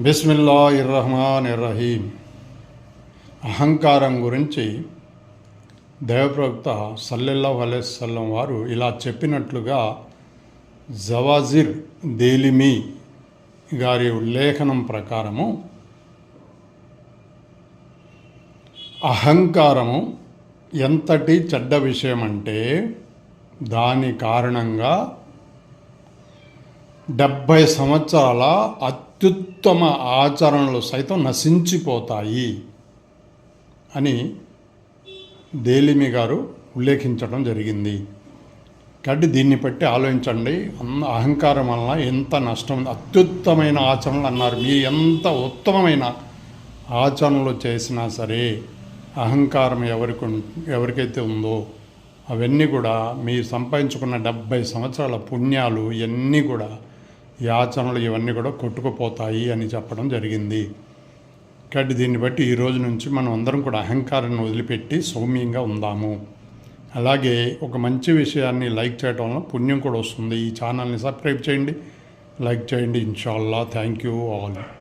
బిస్మిల్లాహిర్రహమానిర్రహీం. అహంకారం గురించి దైవప్రవక్త సల్లల్లాహు అలైహి వసల్లం వారు ఇలా చెప్పినట్లుగా జవాజిర్ దేలిమి గారి ఉల్లేఖనం ప్రకారము అహంకారము ఎంతటి చెడ్డ విషయం అంటే దాని కారణంగా 70 సంవత్సరాల అత్యుత్తమ ఆచరణలు సైతం నశించిపోతాయి అని దేలిమి గారు ఉల్లేఖించడం జరిగింది. కాబట్టి దీన్ని బట్టి ఆలోచించండి, అహంకారం వలన ఎంత నష్టం. అత్యుత్తమైన ఆచరణలు అన్నారు. మీరు ఎంత ఉత్తమమైన ఆచరణలు చేసినా సరే అహంకారం ఎవరికైతే ఉందో అవన్నీ కూడా మీరు సంపాదించుకున్న 70 సంవత్సరాల పుణ్యాలు ఇవన్నీ కూడా యాచనలు ఇవన్నీ కూడా కొట్టుకుపోతాయి అని చెప్పడం జరిగింది. కాబట్టి దీన్ని బట్టి ఈ రోజు నుంచి మనం అందరం కూడా అహంకారాన్ని వదిలిపెట్టి సౌమ్యంగా ఉందాము. అలాగే ఒక మంచి విషయాన్ని లైక్ చేయడం వల్ల పుణ్యం కూడా వస్తుంది. ఈ ఛానల్ని సబ్స్క్రైబ్ చేయండి, లైక్ చేయండి. ఇన్షాల్లా. Thank you all.